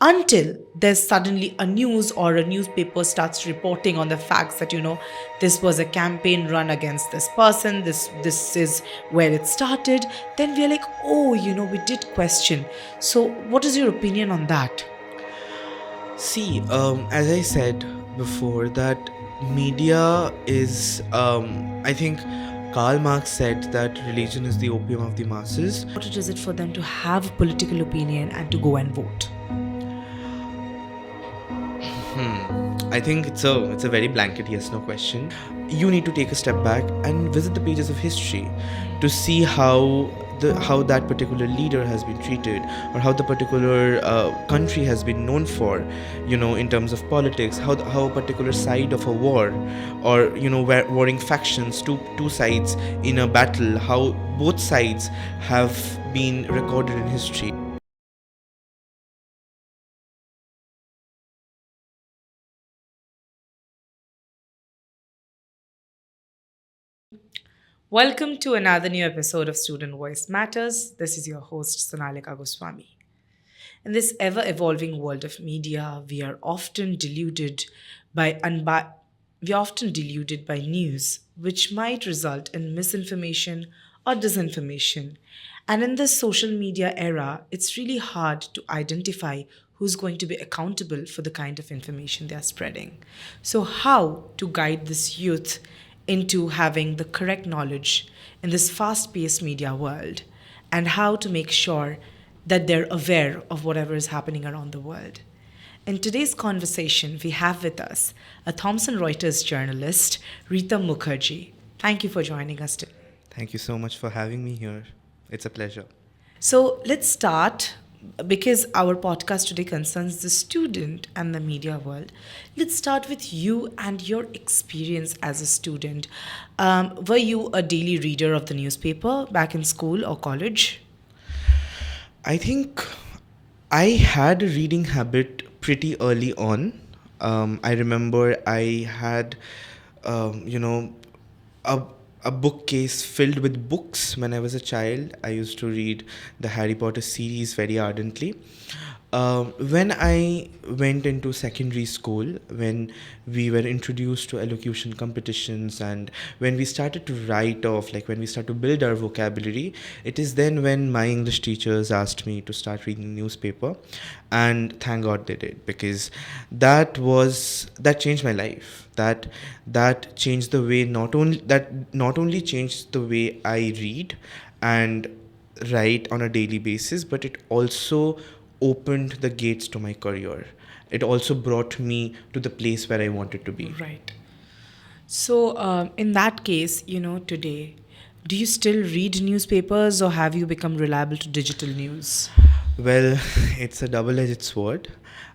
until there's suddenly a news or a newspaper starts reporting on the facts that this was a campaign run against this person, this is where it started. Then we're like, oh, we did question. So what is your opinion on that? See, as I said before, that media is, I think Karl Marx said that religion is the opium of the masses. What is it for them to have a political opinion and to go and vote? I think it's a very blanket yes no question. You need to take a step back and visit the pages of history to see how that particular leader has been treated, or how the particular country has been known for, in terms of politics, how a particular side of a war, or warring factions, two sides in a battle, how both sides have been recorded in history. Welcome to another new episode of Student Voice Matters. This is your host, Sonalika Goswami. In this ever evolving world of media, we are often deluded by news, which might result in misinformation or disinformation. And in this social media era, it's really hard to identify who's going to be accountable for the kind of information they are spreading. So, how to guide this youth into having the correct knowledge in this fast paced media world, and how to make sure that they're aware of whatever is happening around the world. In today's conversation, we have with us a Thomson Reuters journalist, Rita Mukherjee. Thank you for joining us today. Thank you so much for having me here. It's a pleasure. So let's start because our podcast today concerns the student and the media world. Let's start with you and your experience as a student. Were you a daily reader of the newspaper back in school or college? I think I had a reading habit pretty early on. I remember I had, a, a bookcase filled with books when I was a child. I used to read the Harry Potter series very ardently. When I went into secondary school, when we were introduced to elocution competitions, and when we started to write off, like when we start to build our vocabulary, it is then when my English teachers asked me to start reading the newspaper. And thank God they did, because that changed my life. That changed the way, not only changed the way I read and write on a daily basis, but it also opened the gates to my career. It also brought me to the place where I wanted to be. Right. So, in that case, today, do you still read newspapers or have you become reliable to digital news? Well, it's a double edged sword.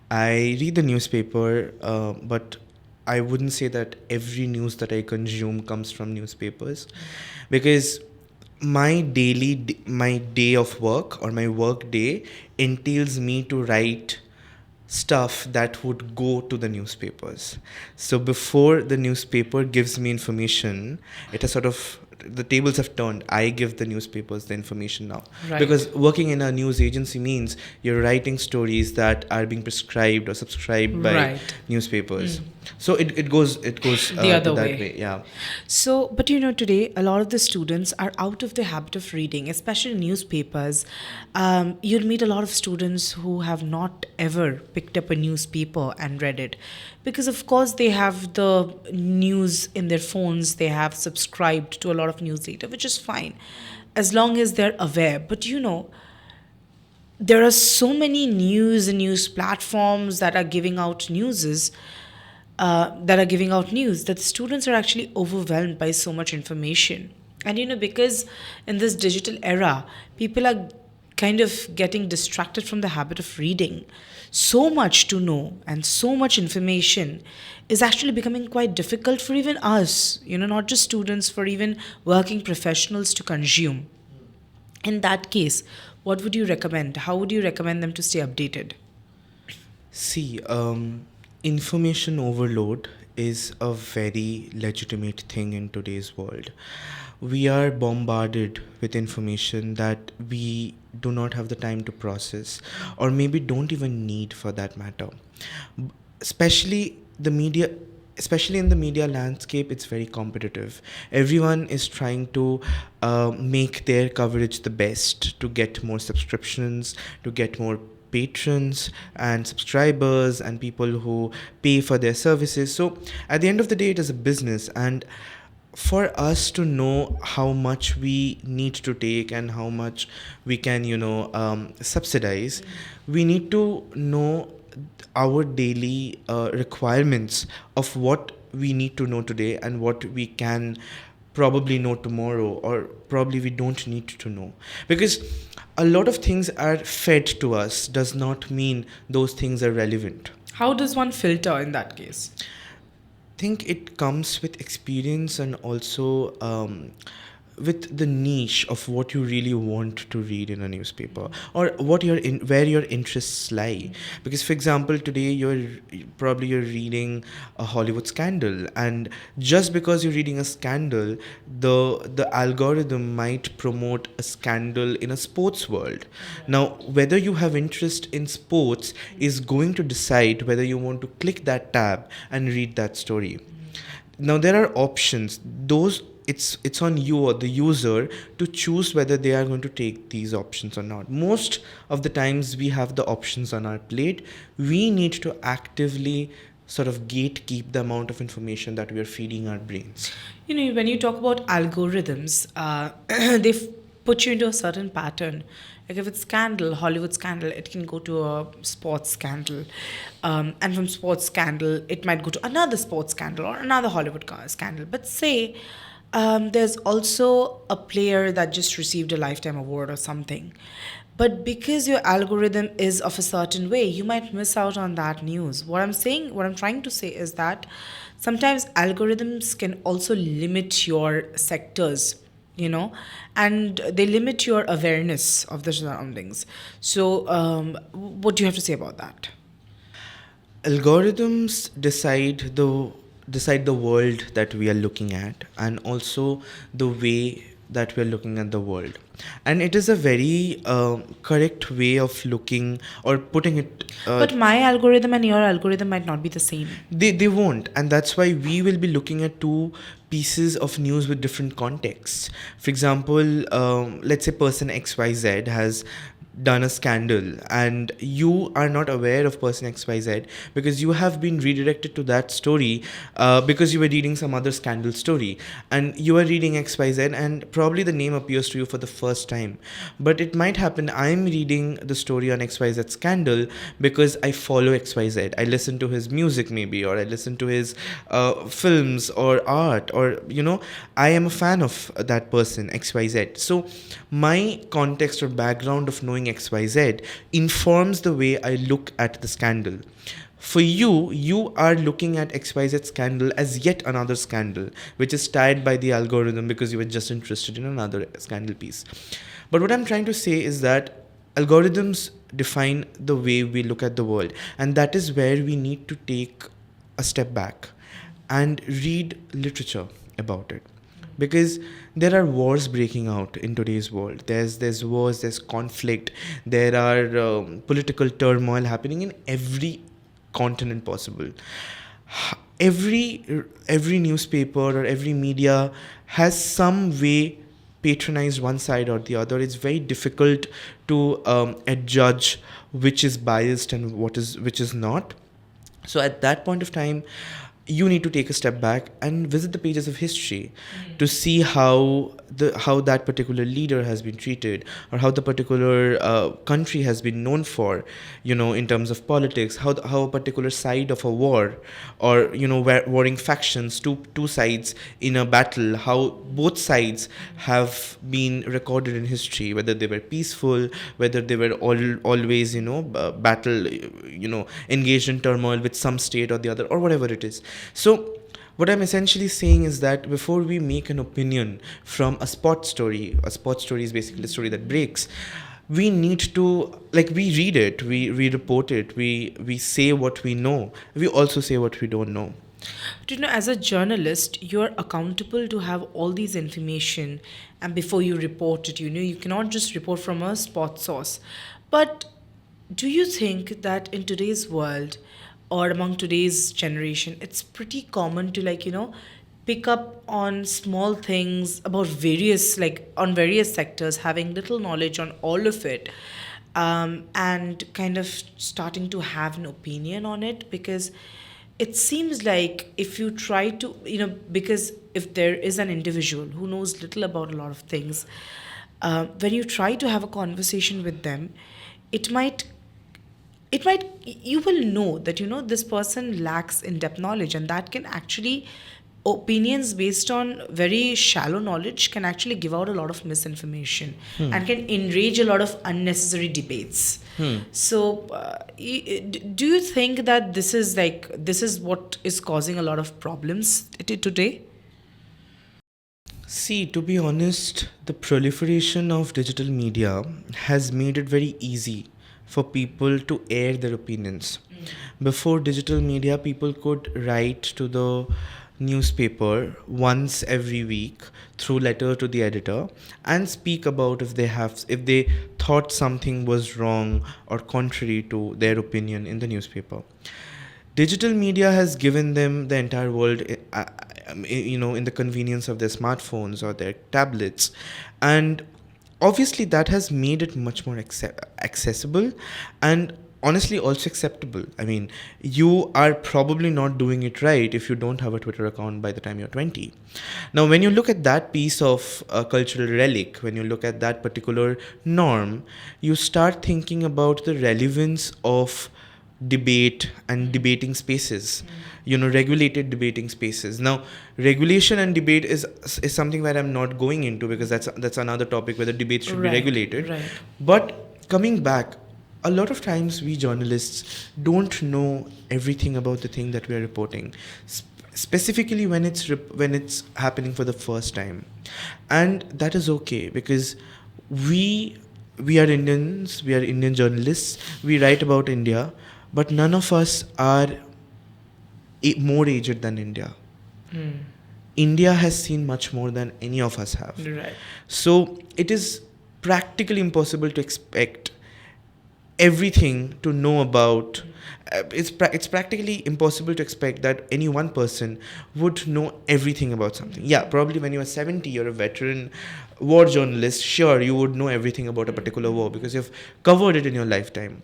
I read the newspaper, but I wouldn't say that every news that I consume comes from newspapers, because my day of work, or my work day, entails me to write stuff that would go to the newspapers. So before the newspaper gives me information, it has sort of, the tables have turned. I give the newspapers the information now. Right. Because working in a news agency means you're writing stories that are being prescribed or subscribed by Right. newspapers. So it goes The other that way. way. Yeah. So, but today a lot of the students are out of the habit of reading, especially newspapers. You'll meet a lot of students who have not ever picked up a newspaper and read it, because of course they have the news in their phones, they have subscribed to a lot of newsletter, which is fine as long as they're aware. But there are so many news platforms that are giving out news that students are actually overwhelmed by so much information. And because in this digital era, people are kind of getting distracted from the habit of reading. So much to know and so much information is actually becoming quite difficult for even us, not just students, for even working professionals to consume. In that case, what would you recommend? How would you recommend them to stay updated? See, Information overload is a very legitimate thing in today's world. We are bombarded with information that we do not have the time to process, or maybe don't even need for that matter. B- Especially the media, especially in the media landscape, it's very competitive. Everyone is trying to make their coverage the best, to get more subscriptions, to get more patrons and subscribers and people who pay for their services. So at the end of the day, it is a business, and for us to know how much we need to take and how much we can, subsidize, we need to know our daily requirements of what we need to know today and what we can probably know tomorrow, or probably we don't need to know. Because a lot of things are fed to us does not mean those things are relevant. How does one filter in that case? Think it comes with experience, and also with the niche of what you really want to read in a newspaper, or what where your interests lie. Because for example, today you're reading a Hollywood scandal, and just because you're reading a scandal, the algorithm might promote a scandal in a sports world. Now whether you have interest in sports is going to decide whether you want to click that tab and read that story. Now there are options. Those it's on you or the user to choose whether they are going to take these options or not. Most of the times we have the options on our plate. We need to actively sort of gatekeep the amount of information that we are feeding our brains. You know, when you talk about algorithms, they put you into a certain pattern. Like if it's scandal, Hollywood scandal, it can go to a sports scandal, and from sports scandal, it might go to another sports scandal or another Hollywood scandal. But say there's also a player that just received a lifetime award or something. But because your algorithm is of a certain way, you might miss out on that news. What I'm trying to say is that sometimes algorithms can also limit your sectors, and they limit your awareness of the surroundings. So, what do you have to say about that? Algorithms decide the world that we are looking at, and also the way that we are looking at the world. And it is a very correct way of looking or putting it. But my algorithm and your algorithm might not be the same. They won't, and that's why we will be looking at two pieces of news with different contexts. For example, let's say person XYZ has done a scandal, and you are not aware of person XYZ because you have been redirected to that story because you were reading some other scandal story, and you are reading XYZ, and probably the name appears to you for the first time. But it might happen I'm reading the story on XYZ scandal because I follow XYZ. I listen to his music maybe, or I listen to his films or art, or I am a fan of that person XYZ. So my context or background of knowing XYZ informs the way I look at the scandal. For you are looking at XYZ scandal as yet another scandal, which is tied by the algorithm because you were just interested in another scandal piece. But what I'm trying to say is that algorithms define the way we look at the world, and that is where we need to take a step back and read literature about it. Because there are wars breaking out in today's world. There's wars, there's conflict, there are political turmoil happening in every continent possible. Every newspaper or every media has some way patronized one side or the other. It's very difficult to adjudge which is biased and which is not. So at that point of time, you need to take a step back and visit the pages of history to see how that particular leader has been treated, or how the particular country has been known for, in terms of politics, how a particular side of a war, or warring factions, two sides in a battle, how both sides have been recorded in history, whether they were peaceful, whether they were always battle, engaged in turmoil with some state or the other, or whatever it is. So what I'm essentially saying is that before we make an opinion from a sports story is basically a story that breaks, we need to, like, we read it, we report it, we say what we know, we also say what we don't know. But as a journalist, you're accountable to have all these information, and before you report it, you cannot just report from a spot source. But do you think that in today's world or among today's generation, it's pretty common to pick up on small things about various on various sectors, having little knowledge on all of it, and kind of starting to have an opinion on it? Because it seems like if you try to, because if there is an individual who knows little about a lot of things, when you try to have a conversation with them, it might you will know that this person lacks in-depth knowledge, and that can actually, opinions based on very shallow knowledge can actually give out a lot of misinformation and can enrage a lot of unnecessary debates. So do you think that this is what is causing a lot of problems today? See, to be honest, the proliferation of digital media has made it very easy for people to air their opinions. Before digital media, people could write to the newspaper once every week through letter to the editor and speak about if they thought something was wrong or contrary to their opinion in the newspaper. Digital media has given them the entire world, in the convenience of their smartphones or their tablets, and obviously that has made it much more accessible and honestly also acceptable. I mean, you are probably not doing it right if you don't have a Twitter account by the time you're 20. Now, when you look at that piece of cultural relic, when you look at that particular norm, you start thinking about the relevance of debate and debating spaces, regulated debating spaces. Now, regulation and debate is something that I'm not going into, because that's another topic, whether debates should be regulated. Right. But coming back, a lot of times we journalists don't know everything about the thing that we are reporting, specifically when it's happening for the first time, and that is okay, because we are Indians, we are Indian journalists, we write about India, but none of us are more aged than India. India has seen much more than any of us have. Right. So it is practically impossible to expect everything to know about. It's practically impossible to expect that any one person would know everything about something. Yeah, probably when you are 70, you're a veteran war journalist. Sure, you would know everything about a particular war because you've covered it in your lifetime.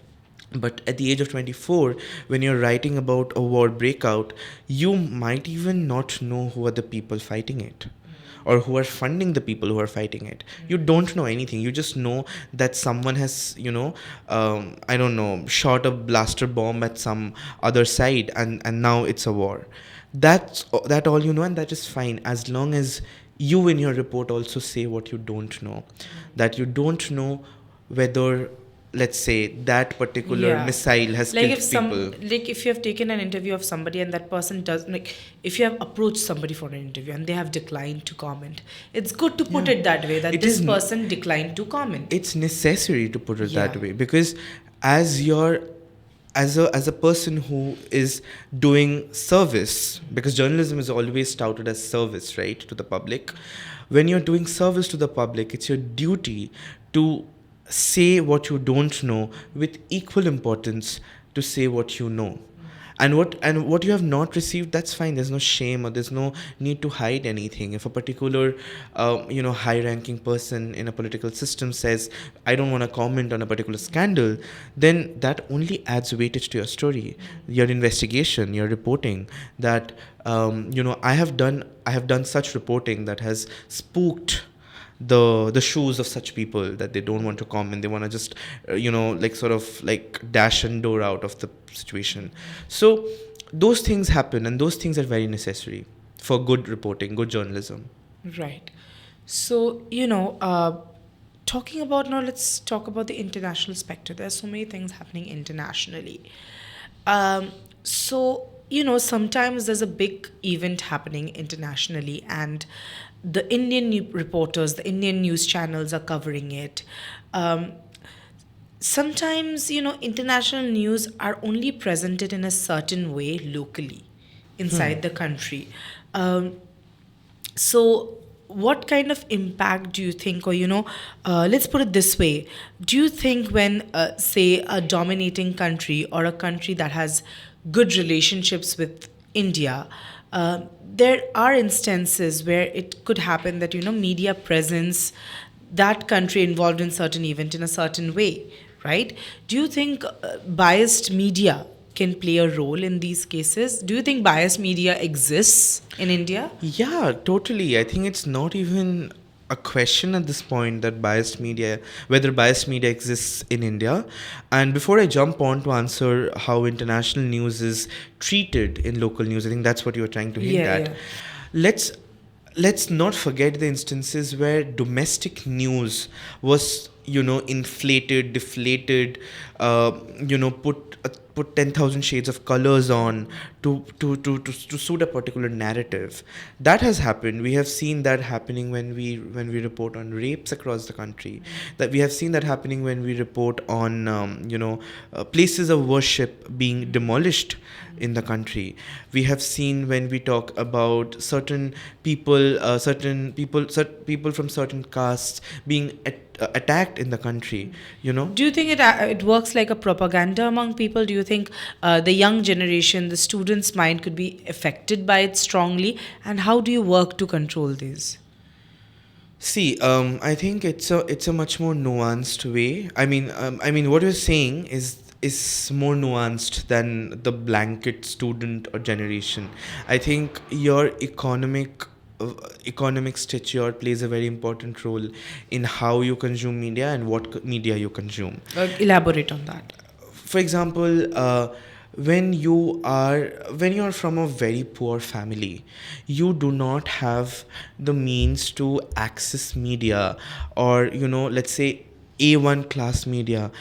But at the age of 24, when you're writing about a war breakout, you might even not know who are the people fighting it, or who are funding the people who are fighting it. You don't know anything. You just know that someone has, I don't know, shot a blaster bomb at some other side, and now it's a war. That all you know, and that is fine, as long as you in your report also say what you don't know. That you don't know whether, let's say, that particular missile has killed people. If you have taken an interview of somebody and that person does, if you have approached somebody for an interview and they have declined to comment, it's good to put it that way, that this person declined to comment. It's necessary to put it that way, because as a person who is doing service, because journalism is always touted as service, right, to the public. When you're doing service to the public, it's your duty to say what you don't know with equal importance to say what you know. And what you have not received, that's fine. There's no shame, or there's no need to hide anything. If a particular high-ranking person in a political system says, I don't want to comment on a particular scandal, then that only adds weightage to your story, your investigation, your reporting. That I have done such reporting that has spooked the shoes of such people, that they don't want to comment, they want to just dash and door out of the situation. So those things happen, and those things are very necessary for good reporting, good journalism. Right. So talking about, now let's talk about the international spectrum. There's so many things happening internationally. Sometimes there's a big event happening internationally, and the Indian reporters, the Indian news channels are covering it. sometimes, international news are only presented in a certain way locally inside the country. Um, so, what kind of impact do you think, or let's put it this way: do you think when, say, a dominating country or a country that has good relationships with India, there are instances where it could happen that media presence that country involved in certain event in a certain way, right? Do you think biased media can play a role in these cases? Do you think biased media exists in India? Yeah, totally. I think it's not even a question at this point that whether biased media exists in India. And before I jump on to answer how international news is treated in local news, I think that's what you were trying to hint Yeah, at. yeah. Let's let's not forget the instances where domestic news was, inflated, deflated, put 10,000 shades of colors on to suit a particular narrative. That has happened. We have seen that happening when we report on rapes across the country. That we have seen that happening when we report on places of worship being demolished in the country. We have seen when we talk about certain people from certain castes being attacked in the country. Do you think it works like a propaganda among people? Do you think the young generation, the students' mind could be affected by it strongly? And how do you work to control these? See, I think it's a much more nuanced way. I mean, what you're saying is more nuanced than the blanket student or generation. I think your economic stature plays a very important role in how you consume media and what media you consume. Elaborate on that. For example, when you're from a very poor family, you do not have the means to access media, or let's say A1 class media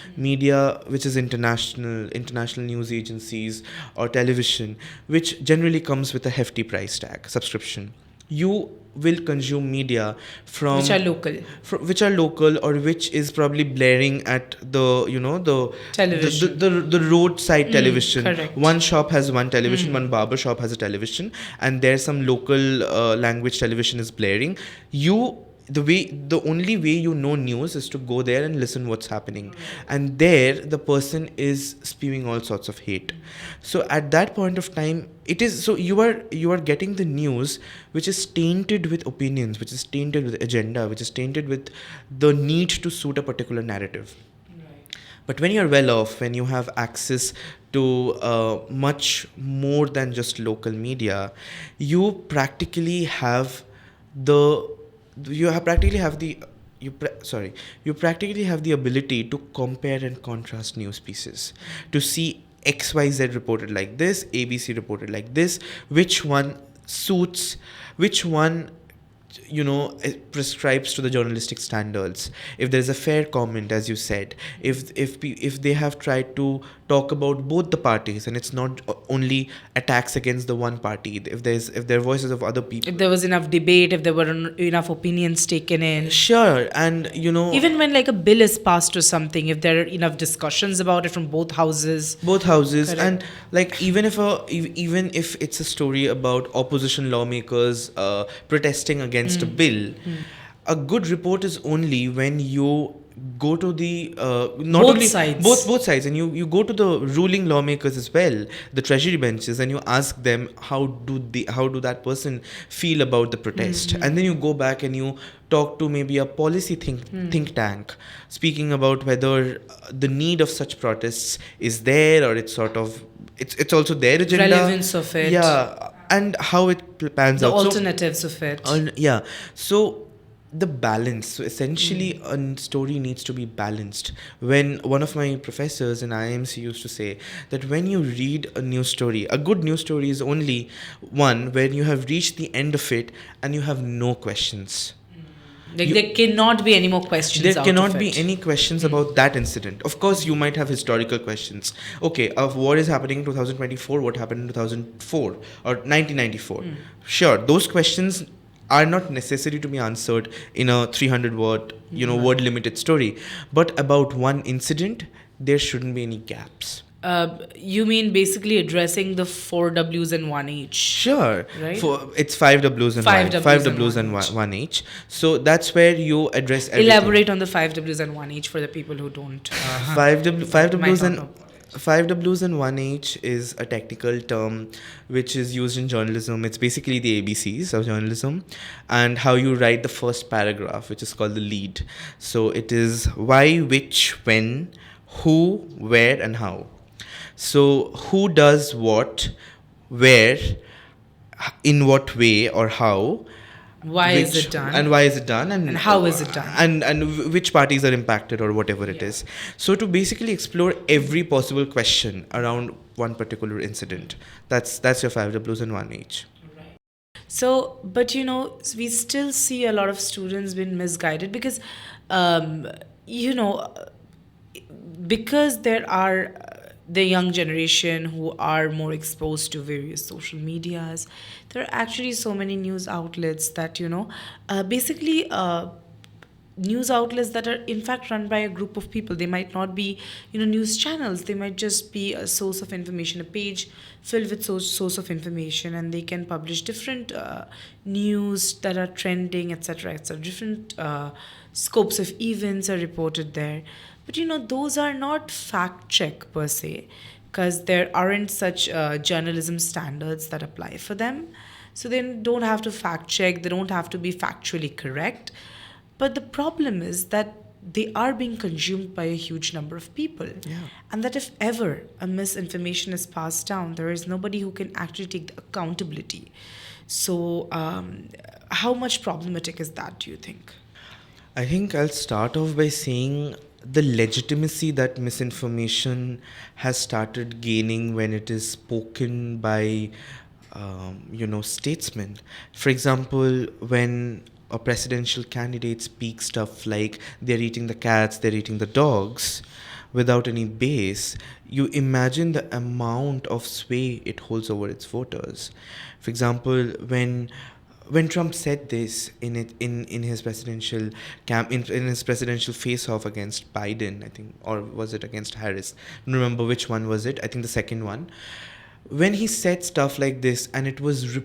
which is international news agencies or television, which generally comes with a hefty price tag subscription. You will consume media from Which are local. which are local, or which is probably blaring at Television. the roadside television. Correct. One shop has one television, one barber shop has a television, and there's some local language television is blaring. The only way you know news is to go there and listen what's happening, and there the person is spewing all sorts of hate. So at that point of time, it is so you are getting the news which is tainted with opinions, which is tainted with agenda, which is tainted with the need to suit a particular narrative. But when you're well off, when you have access to much more than just local media, you practically have the you have practically have the you practically have the ability to compare and contrast news pieces, to see XYZ reported like this, ABC reported like this, which one suits, which one it prescribes to the journalistic standards. If there is a fair comment, as you said, if they have tried to talk about both the parties, and it's not only attacks against the one party, if there are voices of other people. If there was enough debate, if there were enough opinions taken in. Sure. And Even when like a bill is passed or something, if there are enough discussions about it from both houses. Correct. Correct. And like even if it's a story about opposition lawmakers protesting against a bill, a good report is only when you go to the not Both only sides. both sides, and you go to the ruling lawmakers as well, the treasury benches, and you ask them how do that person feel about the protest, and then you go back and you talk to maybe a policy think tank, speaking about whether the need of such protests is there, or it's sort of it's also their agenda, Relevance of it. yeah, and how it pans The out. So, alternatives of it. yeah. So the balance. So essentially, a story needs to be balanced. When one of my professors in IMC used to say that when you read a news story, a good news story is only one when you have reached the end of it and you have no questions. There cannot be any more questions. There cannot be any questions about that incident. Of course, you might have historical questions. Okay, of what is happening in 2024, what happened in 2004 or 1994. Sure, those questions are not necessary to be answered in a 300 word, word limited story. But about one incident, there shouldn't be any gaps. You mean basically addressing the four W's and one H? Sure. Right? It's five W's and Five Y. Ws Five and W's and one H. one H. So that's where you address everything. Elaborate on the five W's and one H for the people who don't. Five W's not and know. 1H is a technical term which is used in journalism. It's basically the ABCs of journalism and how you write the first paragraph, which is called the lead. So it is why, which, when, who, where, and how. So who does what, where, in what way or how. Why is it done? And why is it done? And how is it done? And which parties are impacted or whatever it is. So to basically explore every possible question around one particular incident. That's your 5Ws and 1H. So, but we still see a lot of students being misguided because, because there are the young generation who are more exposed to various social medias. There are actually so many news outlets that basically news outlets that are in fact run by a group of people. They might not be news channels. They might just be a source of information, a page filled with source of information, and they can publish different news that are trending, etc., etc. Different scopes of events are reported there. But those are not fact check per se, because there aren't such journalism standards that apply for them. So they don't have to fact check, they don't have to be factually correct. But the problem is that they are being consumed by a huge number of people. Yeah. And that if ever a misinformation is passed down, there is nobody who can actually take the accountability. So how much problematic is that, do you think? I think I'll start off by saying the legitimacy that misinformation has started gaining when it is spoken by, statesmen. For example, when a presidential candidate speaks stuff like they're eating the cats, they're eating the dogs, without any base, you imagine the amount of sway it holds over its voters. For example, when Trump said this in his presidential in his presidential face-off against Biden, I think, or was it against Harris? I don't remember which one was it. I think the second one. When he said stuff like this, and it was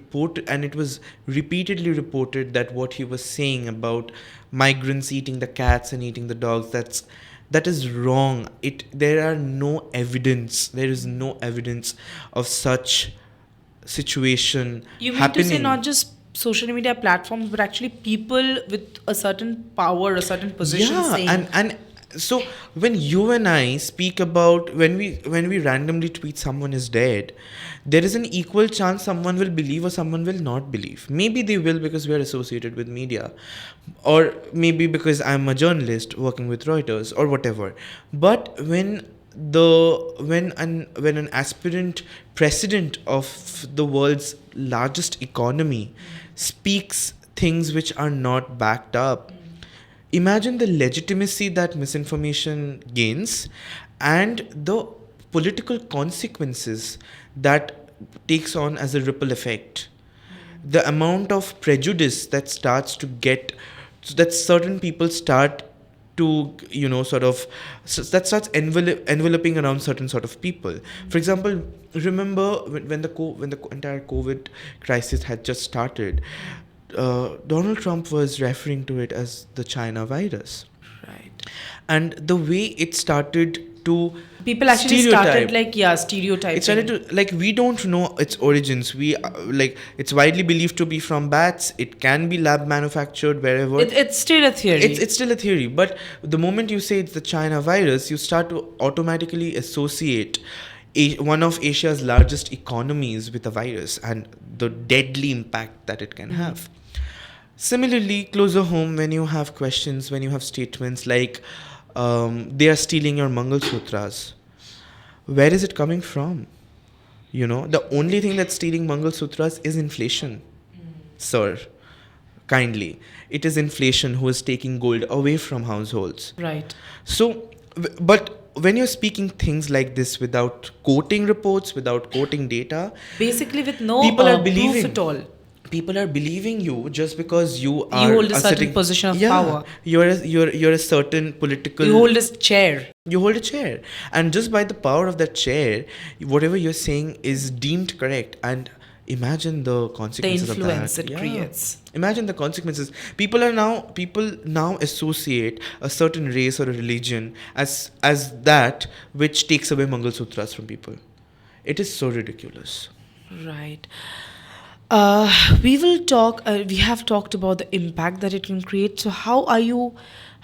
repeatedly reported that what he was saying about migrants eating the cats and eating the dogs, that is wrong. There is no evidence of such situation You mean happening. to say not just social media platforms, but actually people with a certain power, a certain position saying. and so when you and I speak about when we randomly tweet someone is dead, there is an equal chance someone will believe or someone will not believe. Maybe they will because we are associated with media, or maybe because I'm a journalist working with Reuters or whatever. But when an aspirant president of the world's largest economy speaks things which are not backed up, imagine the legitimacy that misinformation gains and the political consequences that takes on as a ripple effect. The amount of prejudice that starts to get, that certain people start to, that starts enveloping around certain sort of people. For example, remember when the entire COVID crisis had just started, Donald Trump was referring to it as the China virus. Right. And the way it started to people actually started stereotyping. It started to, we don't know its origins. We it's widely believed to be from bats. It can be lab manufactured wherever. It's still a theory. It's still a theory. But the moment you say it's the China virus, you start to automatically associate one of Asia's largest economies with a virus and the deadly impact that it can have. Similarly, closer home, when you have questions, when you have statements like they are stealing your Mangal Sutras, where is it coming from? The only thing that's stealing Mangal Sutras is inflation. Sir, kindly. It is inflation who is taking gold away from households. Right. So, but when you're speaking things like this without quoting reports, without quoting data, basically with no people are believing proof at all. people are believing you just because you You are hold a certain sitting, position of yeah, power. you're a certain political, You hold a chair. you hold a chair, and just by the power of that chair, whatever you're saying is deemed correct. And imagine the The consequences of influence that. it Yeah, creates. imagine the consequences. People now associate a certain race or a religion as that which takes away Mangal Sutras from people. It is so ridiculous. Right. We will talk. We have talked about the impact that it can create. So, how are you?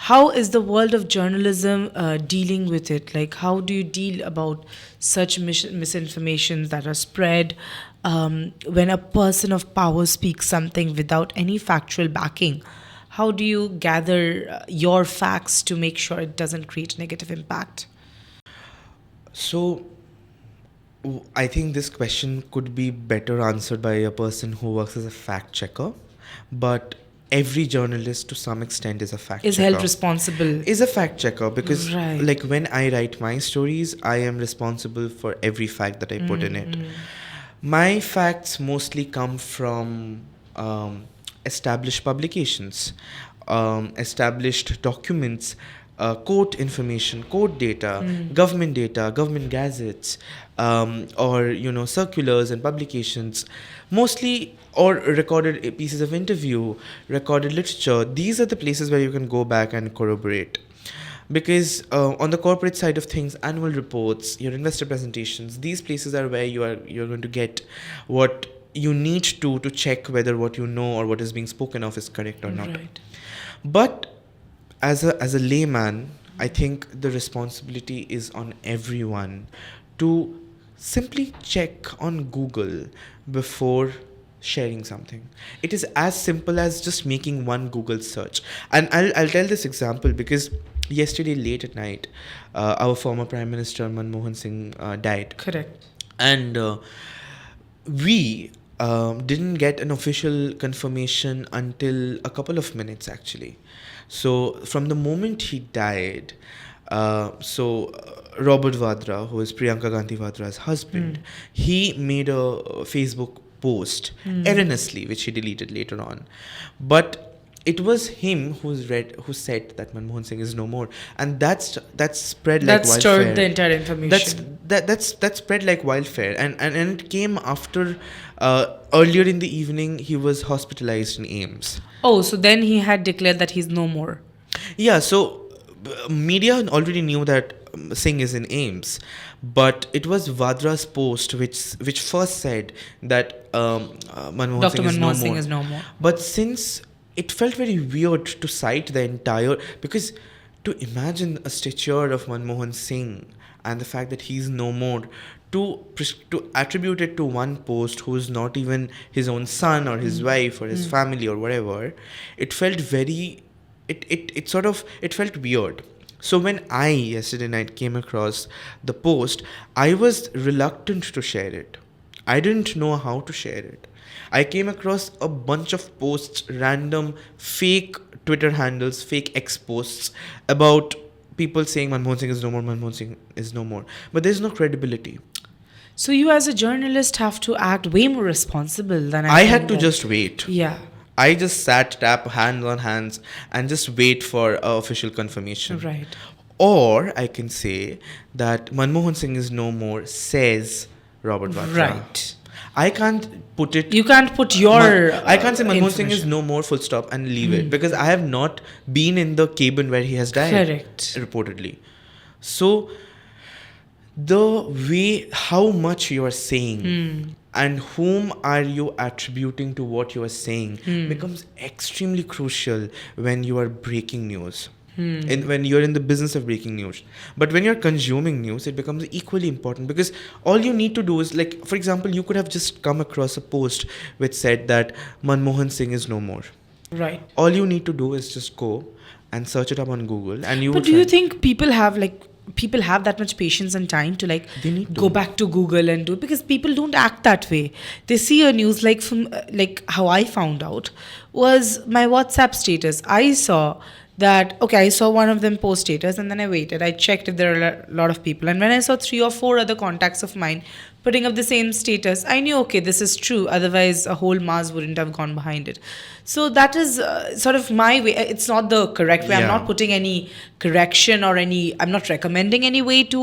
How is the world of journalism dealing with it? Like, how do you deal about such misinformations that are spread when a person of power speaks something without any factual backing? How do you gather your facts to make sure it doesn't create negative impact? So I think this question could be better answered by a person who works as a fact checker, but every journalist to some extent is a fact Is held checker. responsible. Is a fact checker because, Right. like, when I write my stories, I am responsible for every fact that I put in it. My facts mostly come from established publications, established documents, court information, court data, government gazettes, or circulars and publications, mostly, or recorded pieces of interview, recorded literature. These are the places where you can go back and corroborate. Because on the corporate side of things, annual reports, your investor presentations, these places are where you're going to get what you need to check whether what you know or what is being spoken of is correct or not. Right. But as a layman, I think the responsibility is on everyone to simply check on Google before sharing something. It is as simple as just making one Google search. And I'll tell this example because yesterday late at night, our former Prime Minister Manmohan Singh died. Correct. And we didn't get an official confirmation until a couple of minutes actually. So from the moment he died, Robert Vadra, who is Priyanka Gandhi Vadra's husband, he made a Facebook post erroneously, which he deleted later on. But it was him who said that Manmohan Singh is no more, and that's spread like That wildfare. stirred the entire information. That spread like wildfire, and it came after earlier in the evening he was hospitalized in AIMS. Oh, so then he had declared that he's no more. Yeah, so media already knew that Singh is in AIMS, but it was Vadra's post which first said that Manmohan Dr. Singh is no Manmohan Singh more. is no more. But since it felt very weird to cite the entire, because to imagine a stature of Manmohan Singh and the fact that he's no more, to attribute it to one post who's not even his own son or his wife or his family or whatever, it felt very, it sort of, it felt weird. So when I yesterday night came across the post, I was reluctant to share it. I didn't know how to share it. I came across a bunch of posts, random fake Twitter handles, fake X posts about people saying Manmohan Singh is no more, Manmohan Singh is no more. But there's no credibility. So you as a journalist have to act way more responsible than I think had to that- just wait. Yeah. I just sat, tap hands on hands, and just wait for official confirmation. Right. Or I can say that Manmohan Singh is no more, says Robert Vadra. Right. I can't put it. You can't put your. I can't say Manmohan Singh is information. no more, full stop, and leave it, because I have not been in the cabin where he has died. Correct. Reportedly. So the way, how much you are saying and whom are you attributing to what you are saying becomes extremely crucial when you are breaking news. When you're in the business of breaking news. But when you're consuming news, it becomes equally important, because all you need to do is, like, for example, you could have just come across a post which said that Manmohan Singh is no more. Right. All you need to do is just go and search it up on Google, and you But would do you find- think people have that much patience and time to They need go to. back to Google and do it? Because people don't act that way. They see a news like from like how I found out was my WhatsApp status. I saw that, okay, I saw one of them post status, and then I waited. I checked if there are a lot of people, and when I saw 3 or 4 other contacts of mine putting up the same status, I knew, okay, this is true. Otherwise, a whole Mars wouldn't have gone behind it. So that is sort of my way. It's not the correct way. I'm not Yeah. putting any correction or any, I'm not recommending any way to,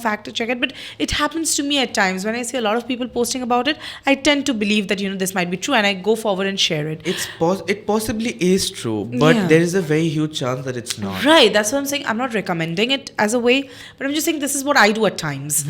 fact check it. But it happens to me at times when I see a lot of people posting about it. I tend to believe that, this might be true, and I go forward and share it. It possibly is true, but Yeah. there is a very huge chance that it's not. Right, that's what I'm saying. I'm not recommending it as a way, but I'm just saying this is what I do at times.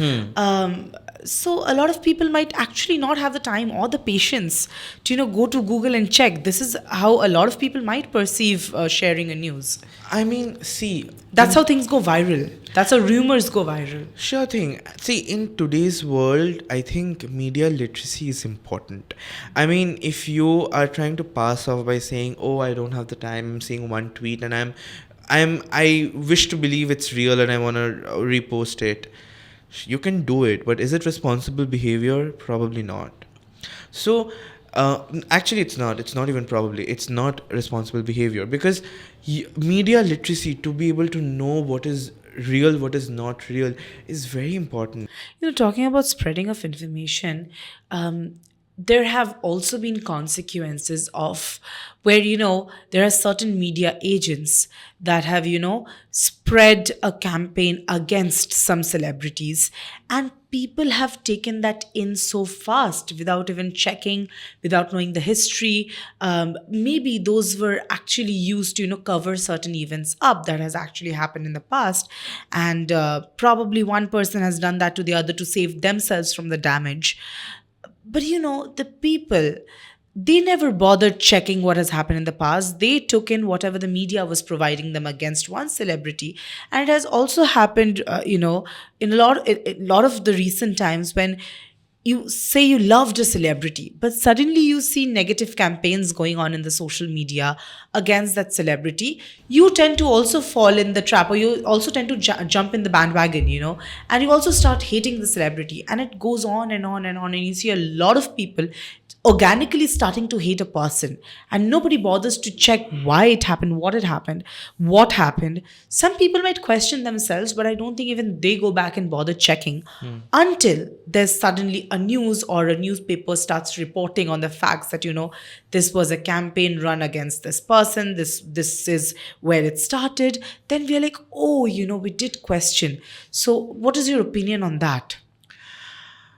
So a lot of people might actually not have the time or the patience to go to Google and check. This is how a lot of people might perceive sharing a news. I mean, see, That's how things go viral. That's how rumors go viral. sure thing. See, in today's world, I think media literacy is important. I mean, if you are trying to pass off by saying, "Oh, I don't have the time," I'm seeing one tweet and I wish to believe it's real and I want to repost it. You can do it, but is it responsible behavior? Probably not. So, actually, it's not. It's not even probably. It's not responsible behavior because media literacy, to be able to know what is real, what is not real, is very important. Talking about spreading of information, there have also been consequences of where, there are certain media agents that have, spread a campaign against some celebrities, and people have taken that in so fast without even checking, without knowing the history. Maybe those were actually used to, cover certain events up that has actually happened in the past. And probably one person has done that to the other to save themselves from the damage. But the people, they never bothered checking what has happened in the past. They took in whatever the media was providing them against one celebrity. And it has also happened, in a lot of the recent times when you say you loved a celebrity, but suddenly you see negative campaigns going on in the social media against that celebrity. You tend to also fall in the trap, or you also tend to jump in the bandwagon, and you also start hating the celebrity. And it goes on and on and on. And you see a lot of people organically starting to hate a person, and nobody bothers to check why it happened, what happened. Some people might question themselves, but I don't think even they go back and bother checking until there's suddenly a news or a newspaper starts reporting on the facts that this was a campaign run against this person, this is where it started. Then we're like, oh, we did question. So what is your opinion on that?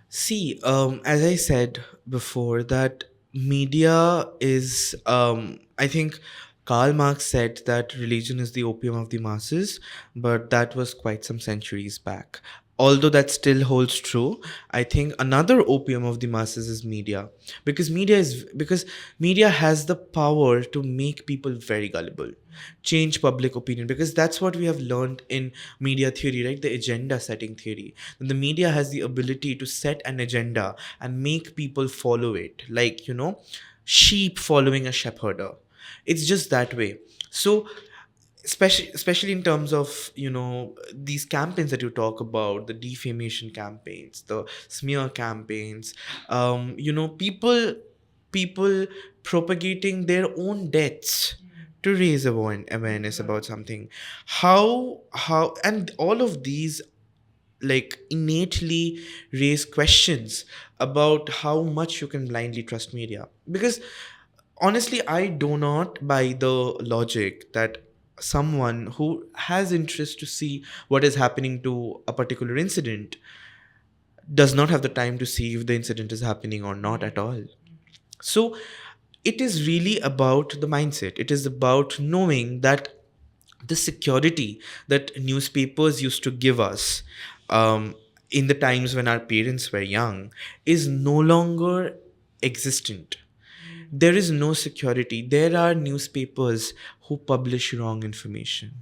See, as I said before, that media is, I think Karl Marx said that religion is the opium of the masses, but that was quite some centuries back. Although that still holds true, I think another opium of the masses is media, because media has the power to make people very gullible, change public opinion, because that's what we have learned in media theory, right? The agenda setting theory. The media has the ability to set an agenda and make people follow it, like, sheep following a shepherd. It's just that way. So especially in terms of these campaigns that you talk about, the defamation campaigns, the smear campaigns, people propagating their own deaths to raise awareness about something. How and all of these, like, innately raise questions about how much you can blindly trust media, because honestly, I do not buy the logic that someone who has interest to see what is happening to a particular incident does not have the time to see if the incident is happening or not at all. So it is really about the mindset. It is about knowing that the security that newspapers used to give us, in the times when our parents were young, is no longer existent. There is no security. There are newspapers who publish wrong information.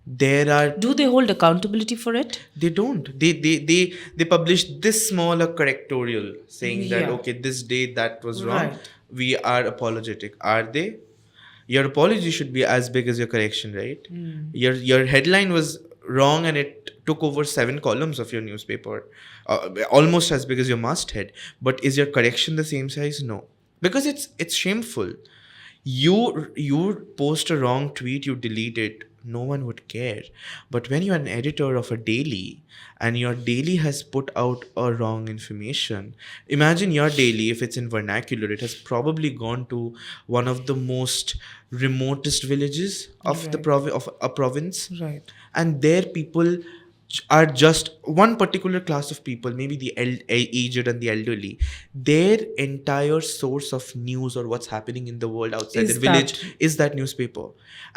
There are Do they hold accountability for it? They don't. They publish this small a correctorial saying that, Yeah. okay, this day that was wrong. Right. We are apologetic. Are they? Your apology should be as big as your correction, right? Your headline was wrong and it took over 7 columns of your newspaper, almost as big as your masthead. But is your correction the same size? No, because it's shameful. You post a wrong tweet, you delete it, no one would care. But when you're an editor of a daily and your daily has put out a wrong information, imagine your daily, if it's in vernacular, it has probably gone to one of the most remotest villages of the Right. of a province, Right. and there people are just one particular class of people, maybe the aged and the elderly. Their entire source of news or what's happening in the world outside their Is village that is that newspaper.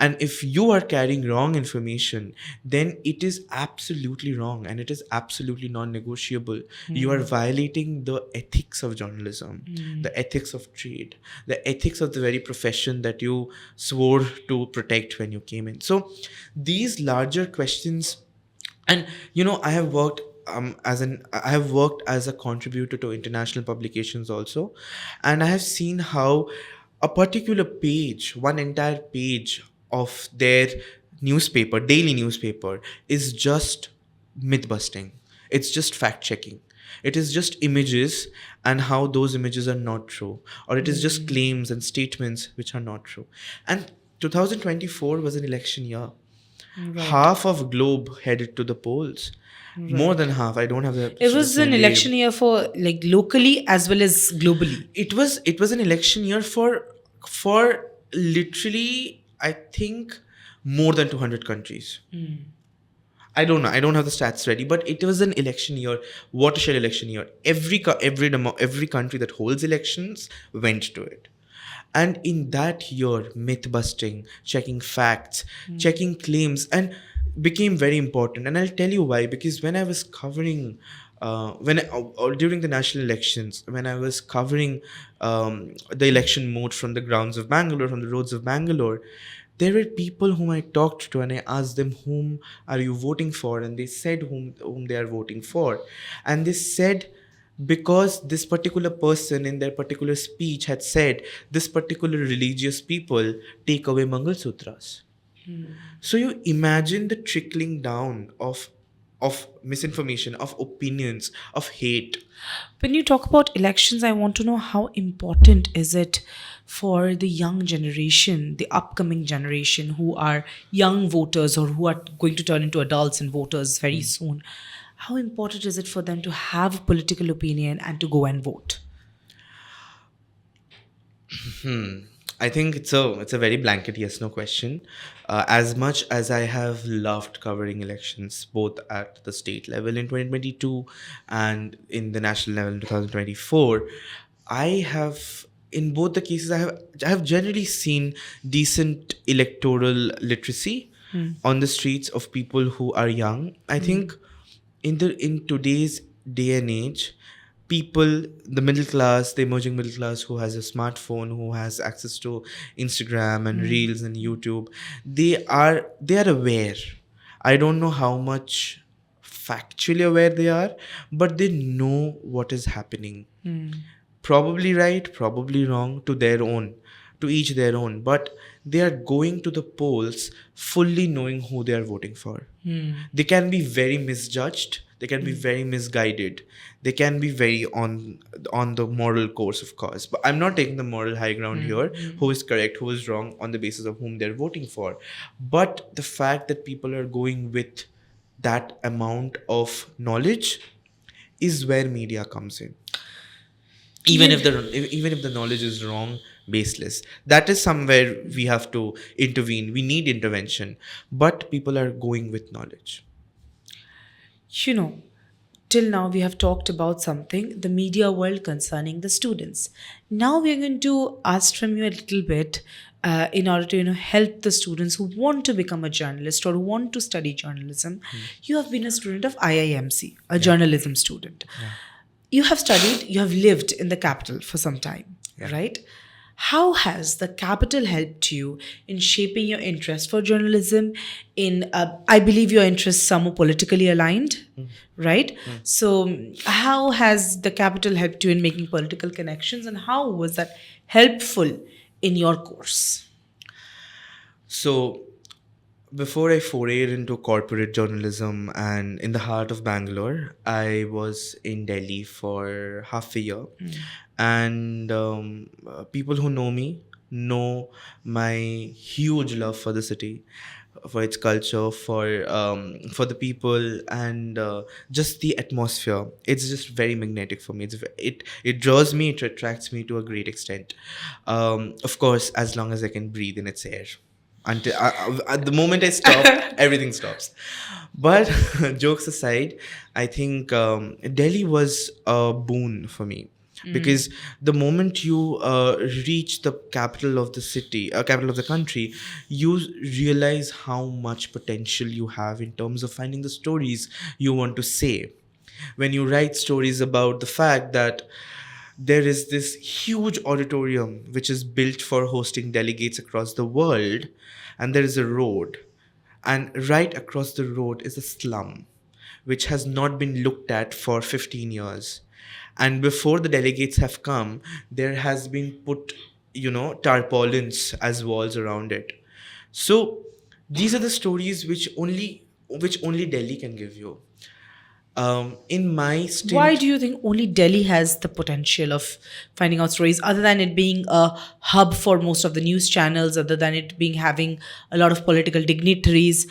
And if you are carrying wrong information, then it is absolutely wrong and it is absolutely non-negotiable. You are violating the ethics of journalism, the ethics of trade, the ethics of the very profession that you swore to protect when you came in. So these larger questions, and I have worked I have worked as a contributor to international publications also, and I have seen how a particular page, one entire page of their newspaper, daily newspaper, is just myth busting. It's just fact checking. It is just images and how those images are not true, or it is just claims and statements which are not true. And 2024 was an election year. right? Half of globe headed to the polls, more Right. than half. I don't have the It was an necessarily. election year for like locally as well as globally. It was an election year for literally, I think, more than 200 countries. I don't know. I don't have the stats ready, but it was an election year, watershed election year. Every country that holds elections went to it. And in that year, myth busting, checking facts, checking claims, and became very important. And I'll tell you why. Because when I was covering, during the national elections, when I was covering the election mode from the grounds of Bangalore, from the roads of Bangalore, there were people whom I talked to, and I asked them, "Whom are you voting for?" And they said whom they are voting for, and they said, because this particular person in their particular speech had said this particular religious people take away Mangal Sutras. So you imagine the trickling down of misinformation, of opinions, of hate. When you talk about elections, I want to know how important is it for the young generation, the upcoming generation who are young voters or who are going to turn into adults and voters very soon. How important is it for them to have a political opinion and to go and vote? I think it's a very blanket yes no question. As much as I have loved covering elections, both at the state level in 2022 and in the national level in 2024, I have, in both the cases, I have generally seen decent electoral literacy on the streets of people who are young. I think in today's day and age, people, the middle class, the emerging middle class, who has a smartphone, who has access to Instagram and reels and YouTube, they are aware. I don't know how much factually aware they are, but they know what is happening. Probably right, probably wrong, to their own, to each their own, but they are going to the polls fully knowing who they are voting for. They can be very misjudged, they can be very misguided, they can be very on the moral course, of course, but I'm not taking the moral high ground here, who is correct, who is wrong, on the basis of whom they're voting for. But the fact that people are going with that amount of knowledge is where media comes in. Even if the knowledge is wrong, baseless, that is somewhere we have to intervene, we need intervention, but people are going with knowledge. You know, till now we have talked about something, the media world concerning the students. Now we are going to ask from you a little bit in order to help the students who want to become a journalist or who want to study journalism. You have been a student of IIMC, a journalism student. You have studied, you have lived in the capital for some time, right? How has the capital helped you in shaping your interest for journalism? I believe your interests are more politically aligned, right? So, how has the capital helped you in making political connections, and how was that helpful in your course? So before I forayed into corporate journalism and in the heart of Bangalore, I was in Delhi for half a year. And people who know me know my huge love for the city, for its culture, for the people, and just the atmosphere. It's just very magnetic for me. It draws me, it attracts me to a great extent. Of course, as long as I can breathe in its air. Until at the moment I stop, everything stops. But jokes aside, I think Delhi was a boon for me, because the moment you reach the capital of the city, capital of the country, you realize how much potential you have in terms of finding the stories you want to say. When you write stories about the fact that there is this huge auditorium which is built for hosting delegates across the world, and there is a road, and right across the road is a slum which has not been looked at for 15 years. And before the delegates have come, there has been put, tarpaulins as walls around it. So these are the stories which only Delhi can give you. In my Why stint, do you think only Delhi has the potential of finding out stories, other than it being a hub for most of the news channels, other than it being having a lot of political dignitaries?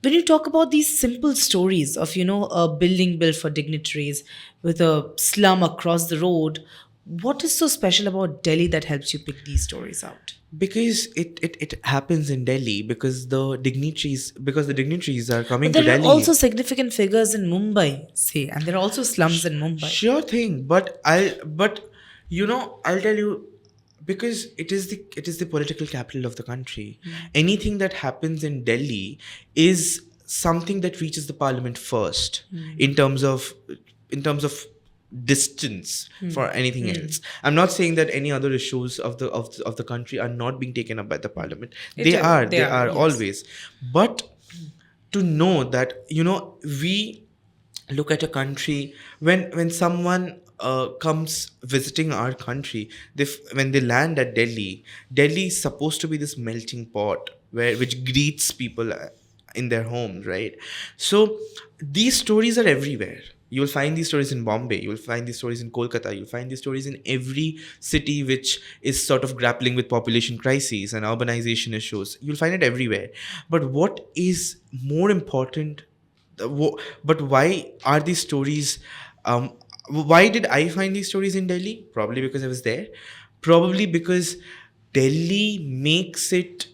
When you talk about these simple stories of, a building built for dignitaries with a slum across the road, what is so special about Delhi that helps you pick these stories out? because it happens in Delhi, because the dignitaries are But coming to there are Delhi. also significant figures in Mumbai, say, and there are also slums in Mumbai. Sure thing, but I'll tell you, because it is the political capital of the country. Anything that happens in Delhi is something that reaches the parliament first, in terms of distance for anything else. I'm not saying that any other issues of the country are not being taken up by the parliament. They are, They they are, are yes. always. But to know that, we look at a country, when someone comes visiting our country, when they land at Delhi is supposed to be this melting pot which greets people in their homes, right? So these stories are everywhere. You will find these stories in Bombay, you will find these stories in Kolkata, you'll find these stories in every city which is sort of grappling with population crises and urbanization issues. You'll find it everywhere. But what is more important, but why are these stories, um why did I find these stories in Delhi? Probably because I was there. Probably because Delhi makes it,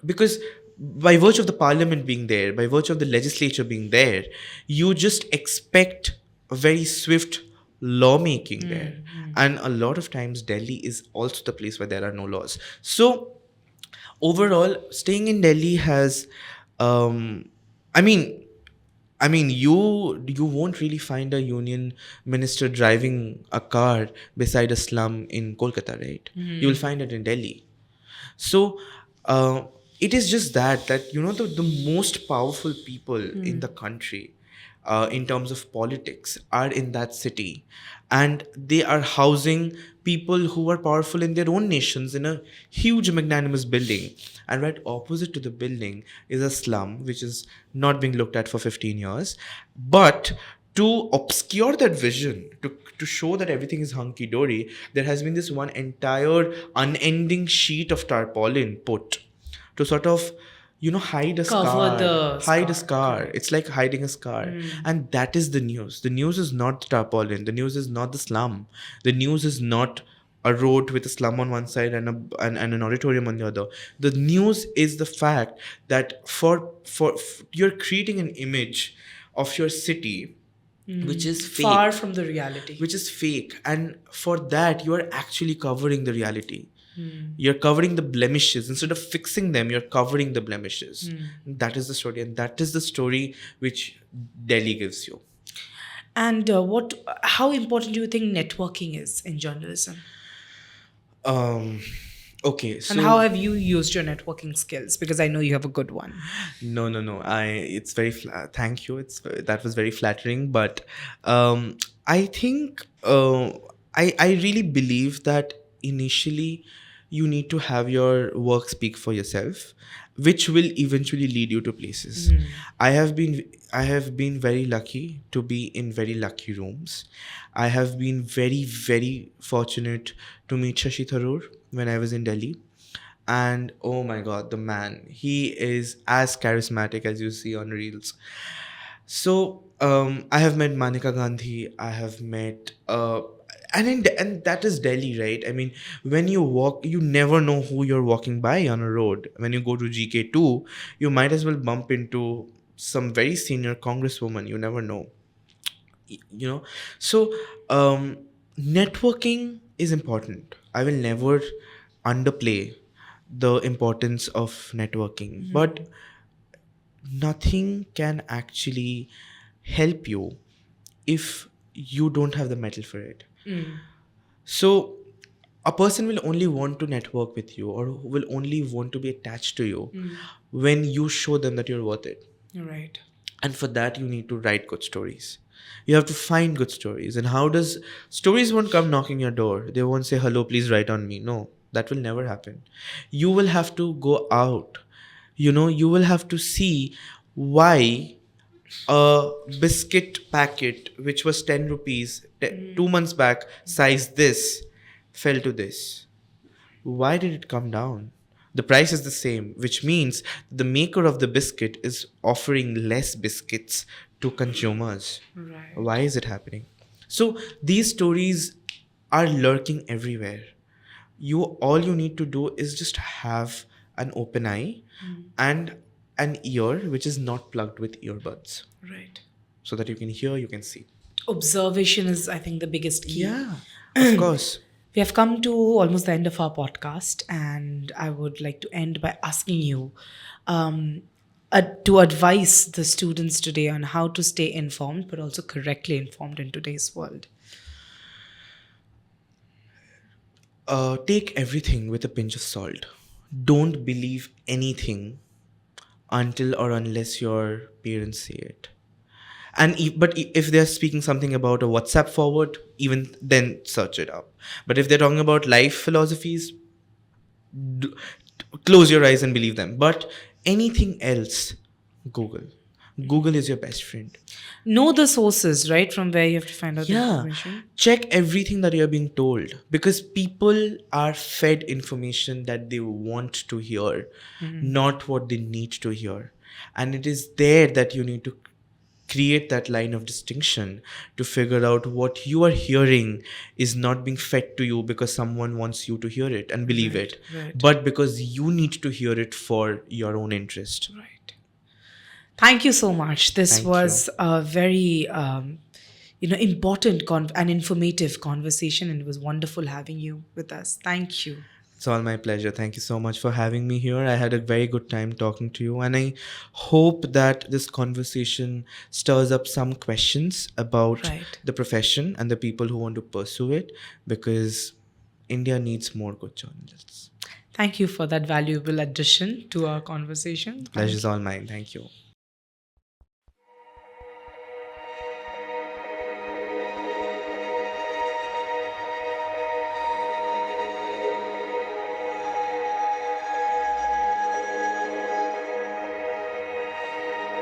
because by virtue of the parliament being there, by virtue of the legislature being there, you just expect a very swift lawmaking there. And a lot of times Delhi is also the place where there are no laws. So overall, staying in Delhi has, um I mean, you won't really find a union minister driving a car beside a slum in Kolkata, right? You will find it in Delhi. So uh, it is just that the most powerful people in the country, in terms of politics, are in that city, and they are housing people who are powerful in their own nations in a huge magnanimous building. And right opposite to the building is a slum which is not being looked at for 15 years. But to obscure that vision, to show that everything is hunky dory, there has been this one entire unending sheet of tarpaulin put to sort of, hide a Cover scar. the Hide a scar. scar. Correct. It's like hiding a scar. And that is the news. The news is not the tarpaulin. The news is not the slum. The news is not a road with a slum on one side and an auditorium on the other. The news is the fact that you're creating an image of your city which is Far fake, from the reality. and for that you are actually covering the reality. You're covering the blemishes. Instead of fixing them, you're covering the blemishes. That is the story, and that is the story which Delhi gives you. And how important do you think networking is in journalism? um okay, And how so have you used your networking skills? Because I know you have a good one. no, I it's very thank you, that was very flattering. But I think I really believe that initially you need to have your work speak for yourself, which will eventually lead you to places. I have been very lucky to be in very lucky rooms. I have been very, very fortunate to meet Shashi Tharoor when I was in Delhi. And oh my god, the man, he is as charismatic as you see on reels. So I have met Manika Gandhi. I have met and that is Delhi, right? I mean, when you walk, you never know who you're walking by on a road. When you go to GK2, you might as well bump into some very senior congresswoman. You never know, you know. So networking is important. I will never underplay the importance of networking, but nothing can actually help you if you don't have the metal for it. So a person will only want to network with you, or will only want to be attached to you when you show them that you're worth it. Right. And for that, you need to write good stories. You have to find good stories. And how does stories won't come knocking your door? They won't say, hello, please write on me. No, that will never happen. You will have to go out. You will have to see why a biscuit packet, which was 10 rupees 2 months back, size this, fell to this. Why did it come down? The price is the same, which means the maker of the biscuit is offering less biscuits to consumers. Right. Why is it happening? So these stories are lurking everywhere. All you need to do is just have an open eye and an ear which is not plugged with earbuds, Right. so that you can hear, you can see. Observation is, I think, the biggest key. Yeah, of course. We have come to almost the end of our podcast, and I would like to end by asking you to advise the students today on how to stay informed, but also correctly informed in today's world. Take everything with a pinch of salt. Don't believe anything until or unless your parents say it. But if they're speaking something about a WhatsApp forward, even then search it up. But if they're talking about life philosophies, d- close your eyes and believe them. But anything else, Google. Google is your best friend. Know the sources, right, from where you have to find out the Yeah, information. check everything that you're being told, because people are fed information that they want to hear, not what they need to hear. And it is there that you need to create that line of distinction to figure out what you are hearing is not being fed to you because someone wants you to hear it and believe it, right. but because you need to hear it for your own interest. Right. Thank you so much. This Thank was a very important and informative conversation, and it was wonderful having you with us. Thank you. It's all my pleasure. Thank you so much for having me here. I had a very good time talking to you, and I hope that this conversation stirs up some questions about Right. the profession and the people who want to pursue it, because India needs more good journalists. Thank you for that valuable addition to our conversation. Pleasure's all mine. Thank you.